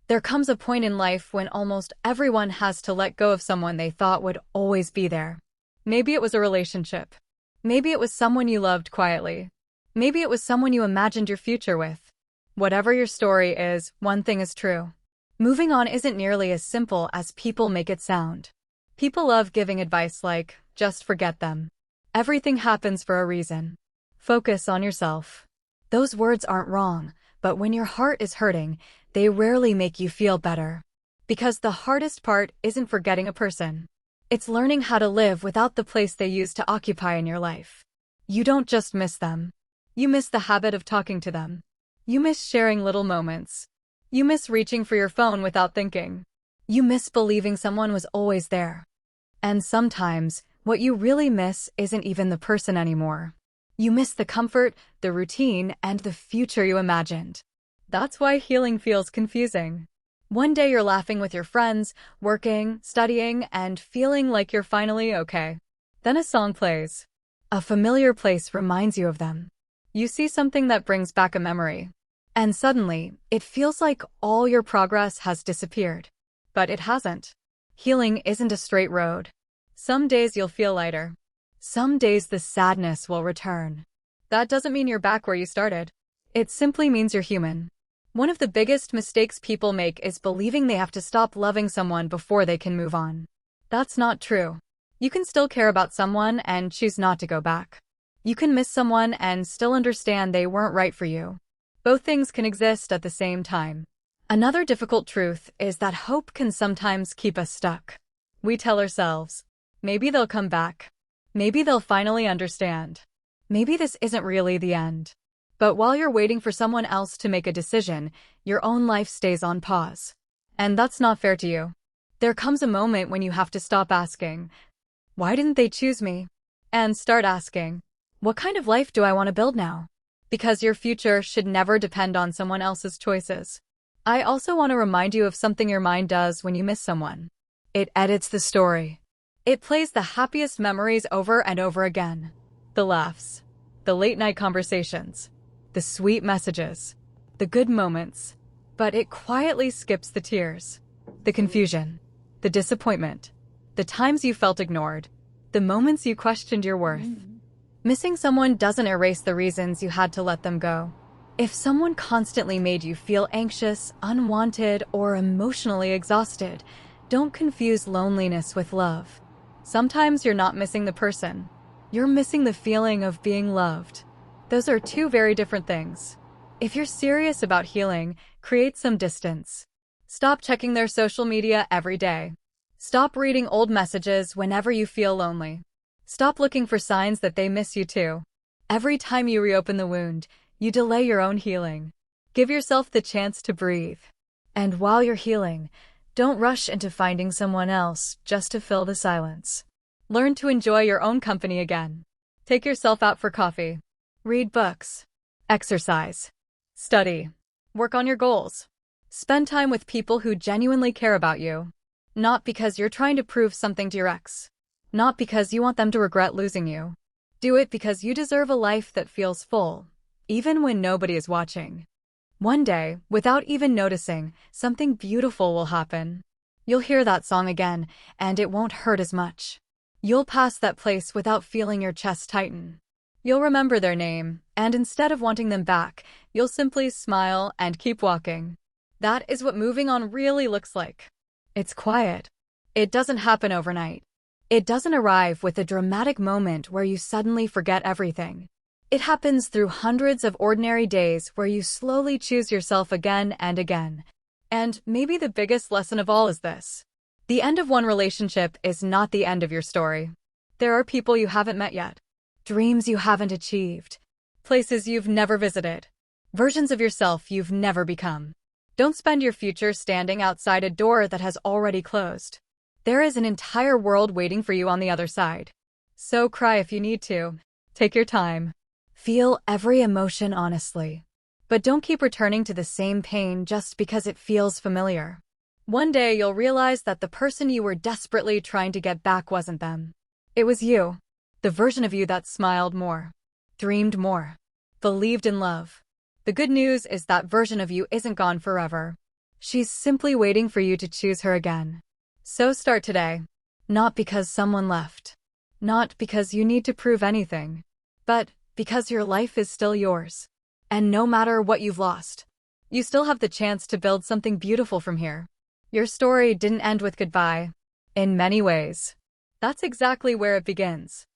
There comes a point in life when almost everyone has to let go of someone they thought would always be there. Maybe it was a relationship. Maybe it was someone you loved quietly. Maybe it was someone you imagined your future with. Whatever your story is, one thing is true. Moving on isn't nearly as simple as people make it sound. People love giving advice like, just forget them. Everything happens for a reason. Focus on yourself. Those words aren't wrong, but when your heart is hurting, they rarely make you feel better. Because the hardest part isn't forgetting a person. It's learning how to live without the place they used to occupy in your life. You don't just miss them. You miss the habit of talking to them. You miss sharing little moments. You miss reaching for your phone without thinking. You miss believing someone was always there. And sometimes, what you really miss isn't even the person anymore. You miss the comfort, the routine, and the future you imagined. That's why healing feels confusing. One day you're laughing with your friends, working, studying, and feeling like you're finally okay. Then a song plays. A familiar place reminds you of them. You see something that brings back a memory. And suddenly, it feels like all your progress has disappeared. But it hasn't. Healing isn't a straight road. Some days you'll feel lighter. Some days the sadness will return. That doesn't mean you're back where you started. It simply means you're human. One of the biggest mistakes people make is believing they have to stop loving someone before they can move on. That's not true. You can still care about someone and choose not to go back. You can miss someone and still understand they weren't right for you. Both things can exist at the same time. Another difficult truth is that hope can sometimes keep us stuck. We tell ourselves, maybe they'll come back. Maybe they'll finally understand. Maybe this isn't really the end. But while you're waiting for someone else to make a decision, your own life stays on pause. And that's not fair to you. There comes a moment when you have to stop asking, why didn't they choose me? And start asking, what kind of life do I want to build now? Because your future should never depend on someone else's choices. I also want to remind you of something your mind does when you miss someone. It edits the story. It plays the happiest memories over and over again. The laughs, the late-night conversations, the sweet messages, the good moments. But it quietly skips the tears, the confusion, the disappointment, the times you felt ignored, the moments you questioned your worth. Missing someone doesn't erase the reasons you had to let them go. If someone constantly made you feel anxious, unwanted, or emotionally exhausted, don't confuse loneliness with love. Sometimes you're not missing the person. You're missing the feeling of being loved. Those are two very different things. If you're serious about healing, create some distance. Stop checking their social media every day. Stop reading old messages whenever you feel lonely. Stop looking for signs that they miss you too. Every time you reopen the wound, you delay your own healing. Give yourself the chance to breathe. And while you're healing, don't rush into finding someone else just to fill the silence. Learn to enjoy your own company again. Take yourself out for coffee. Read books. Exercise. Study. Work on your goals. Spend time with people who genuinely care about you. Not because you're trying to prove something to your ex. Not because you want them to regret losing you. Do it because you deserve a life that feels full, even when nobody is watching. One day, without even noticing, something beautiful will happen. You'll hear that song again, and it won't hurt as much. You'll pass that place without feeling your chest tighten. You'll remember their name, and instead of wanting them back, you'll simply smile and keep walking. That is what moving on really looks like. It's quiet. It doesn't happen overnight. It doesn't arrive with a dramatic moment where you suddenly forget everything. It happens through hundreds of ordinary days where you slowly choose yourself again and again. And maybe the biggest lesson of all is this. The end of one relationship is not the end of your story. There are people you haven't met yet. Dreams you haven't achieved. Places you've never visited. Versions of yourself you've never become. Don't spend your future standing outside a door that has already closed. There is an entire world waiting for you on the other side. So cry if you need to. Take your time. Feel every emotion honestly. But don't keep returning to the same pain just because it feels familiar. One day you'll realize that the person you were desperately trying to get back wasn't them. It was you. The version of you that smiled more, dreamed more, believed in love. The good news is that version of you isn't gone forever. She's simply waiting for you to choose her again. So start today. Not because someone left. Not because you need to prove anything. But because your life is still yours. And no matter what you've lost, you still have the chance to build something beautiful from here. Your story didn't end with goodbye. In many ways, that's exactly where it begins.